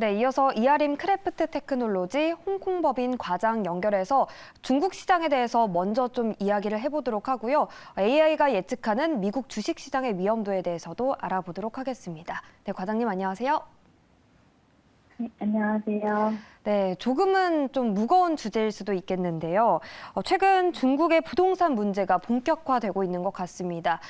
네, 이어서 이아림 크래프트 테크놀로지 홍콩 법인 과장 연결해서 중국 시장에 대해서 먼저 좀 이야기를 해보도록 하고요. AI가 예측하는 미국 주식 시장의 위험도에 대해서도 알아보도록 하겠습니다. 네, 과장님 안녕하세요. 네, 안녕하세요. 네, 조금은 좀 무거운 주제일 수도 있겠는데요. 최근 중국의 부동산 문제가 본격화되고 있는 것 같습니다.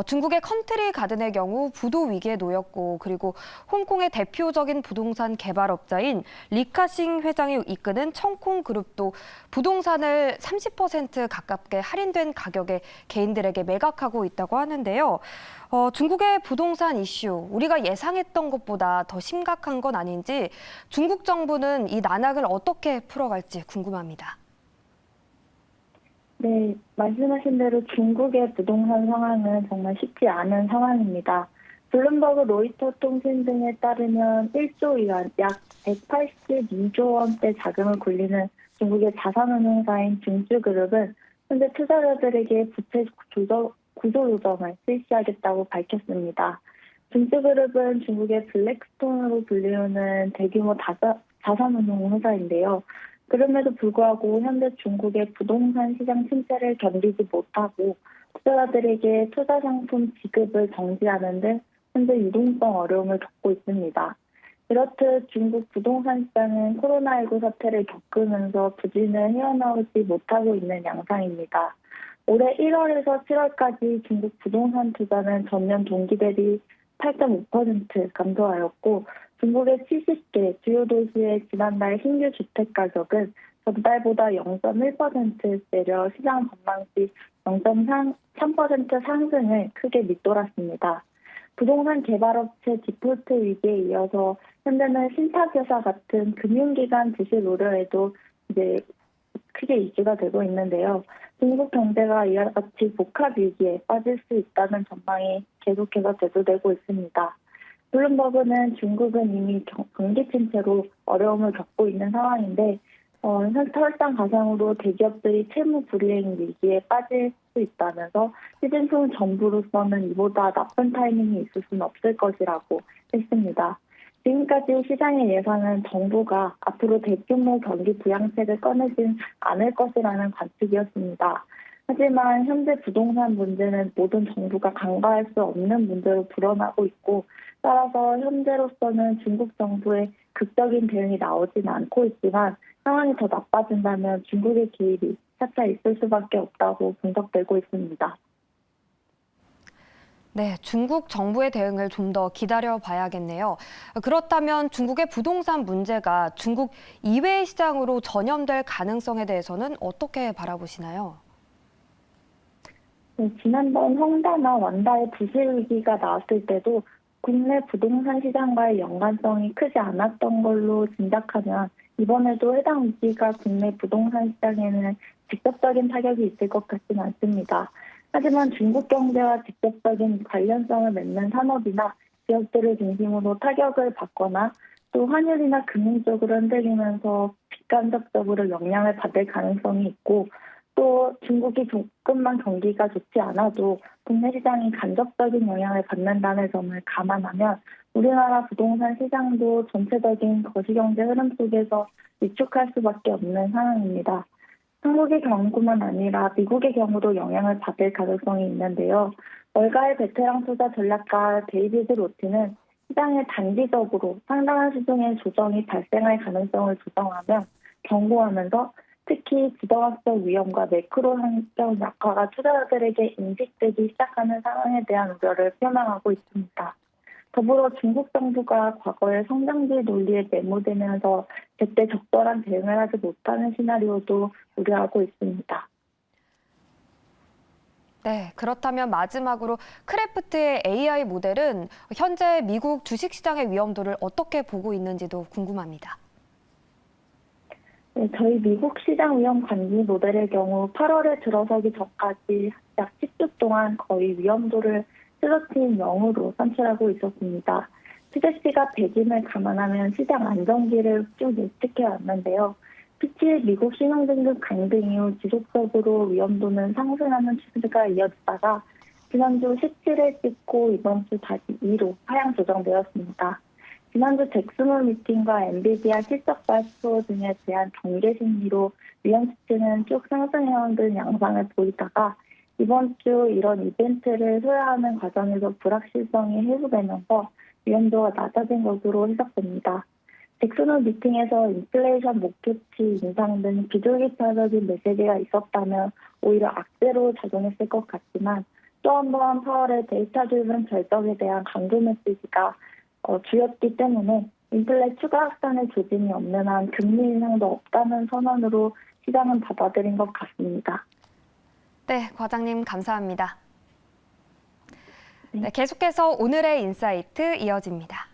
중국의 컨트리 가든의 경우 부도 위기에 놓였고, 그리고 홍콩의 대표적인 부동산 개발업자인 리카싱 회장이 이끄는 청콩 그룹도 부동산을 30% 가깝게 할인된 가격에 개인들에게 매각하고 있다고 하는데요. 중국의 부동산 이슈, 우리가 예상했던 것보다 더 심각한 건 아닌지 중국 정부는 이 난항을 어떻게 풀어갈지 궁금합니다. 네, 말씀하신 대로 중국의 부동산 상황은 정말 쉽지 않은 상황입니다. 블룸버그 로이터 통신 등에 따르면 1조 위안, 약 182조 원대 자금을 굴리는 중국의 자산운용사인 중주그룹은 현재 투자자들에게 부채 구조조정을 실시하겠다고 밝혔습니다. 중주그룹은 중국의 블랙스톤으로 불리우는 대규모 자산운용 회사인데요. 그럼에도 불구하고 현재 중국의 부동산 시장 침체를 견디지 못하고 투자자들에게 투자 상품 지급을 정지하는 등 현재 유동성 어려움을 겪고 있습니다. 이렇듯 중국 부동산 시장은 코로나19 사태를 겪으면서 부진을 헤어나오지 못하고 있는 양상입니다. 올해 1월에서 7월까지 중국 부동산 투자는 전년 동기 대비 8.5% 감소하였고 중국의 70개 주요 도시의 지난달 신규 주택 가격은 전달보다 0.1% 내려 시장 전망치 0.3% 상승을 크게 밑돌았습니다. 부동산 개발업체 디폴트 위기에 이어서 현재는 신탁여사 같은 금융기관 부실 우려에도 이제 크게 이슈가 되고 있는데요. 중국 경제가 이와 같이 복합 위기에 빠질 수 있다는 전망이 계속해서 대두되고 있습니다. 블룸버그는 중국은 이미 경기 침체로 어려움을 겪고 있는 상황인데 설상가상으로 대기업들이 채무 불이행 위기에 빠질 수 있다면서 시즌송 정부로서는 이보다 나쁜 타이밍이 있을 수는 없을 것이라고 했습니다. 지금까지 시장의 예상은 정부가 앞으로 대규모 경기 부양책을 꺼내진 않을 것이라는 관측이었습니다. 하지만 현재 부동산 문제는 모든 정부가 간과할 수 없는 문제로 불어나고 있고 따라서 현재로서는 중국 정부의 극적인 대응이 나오진 않고 있지만 상황이 더 나빠진다면 중국의 개입이 차차 있을 수밖에 없다고 분석되고 있습니다. 네, 중국 정부의 대응을 좀 더 기다려 봐야겠네요. 그렇다면 중국의 부동산 문제가 중국 이외의 시장으로 전염될 가능성에 대해서는 어떻게 바라보시나요? 네, 지난번 헝다나 완다의 부실 위기가 나왔을 때도 국내 부동산 시장과의 연관성이 크지 않았던 걸로 짐작하면 이번에도 해당 위기가 국내 부동산 시장에는 직접적인 타격이 있을 것 같지는 않습니다. 하지만 중국 경제와 직접적인 관련성을 맺는 산업이나 기업들을 중심으로 타격을 받거나 또 환율이나 금융 쪽으로 흔들리면서 직간접적으로 영향을 받을 가능성이 있고 또 중국이 조금만 경기가 좋지 않아도 국내 시장이 간접적인 영향을 받는다는 점을 감안하면 우리나라 부동산 시장도 전체적인 거시경제 흐름 속에서 위축할 수밖에 없는 상황입니다. 한국의 경우뿐만 아니라 미국의 경우도 영향을 받을 가능성이 있는데요. 월가의 베테랑 투자 전략가 데이비드 로티는 시장에 단기적으로 상당한 수준의 조정이 발생할 가능성을 조정하며 경고하면서 특히 지정학적 위험과 매크로 환경 약화가 투자자들에게 인식되기 시작하는 상황에 대한 우려를 표명하고 있습니다. 더불어 중국 정부가 과거의 성장주의 논리에 매몰되면서 제때 적절한 대응을 하지 못하는 시나리오도 우려하고 있습니다. 네, 그렇다면 마지막으로 크래프트의 AI 모델은 현재 미국 주식시장의 위험도를 어떻게 보고 있는지도 궁금합니다. 네, 저희 미국 시장 위험 관리 모델의 경우 8월에 들어서기 전까지 약 10주 동안 거의 위험도를 슬로틴 0으로 산출하고 있었습니다. CDC가 백임을 감안하면 시장 안정기를 쭉 예측해 왔는데요. 피치의 미국 신용등급 강등 이후 지속적으로 위험도는 상승하는 추세가 이어지다가 지난주 17일 찍고 이번 주 다시 2로 하향 조정되었습니다. 지난주 잭슨홀 미팅과 엔비디아 실적 발표 등에 대한 경계 심리로 위험 수치는 쭉 상승해온 양상을 보이다가 이번 주 이런 이벤트를 소화하는 과정에서 불확실성이 해소되면서 위험도가 낮아진 것으로 해석됩니다. 잭슨홀 미팅에서 인플레이션 목표치 인상 등 비둘기파적인 메시지가 있었다면 오히려 악재로 작용했을 것 같지만 또 한 번 파월의 데이터 드리븐 결정에 대한 강조 메시지가 주였기 때문에 인플레 추가 확산의 조짐이 없는 한 금리 인상도 없다는 선언으로 시장은 받아들인 것 같습니다. 네, 과장님 감사합니다. 네, 계속해서 오늘의 인사이트 이어집니다.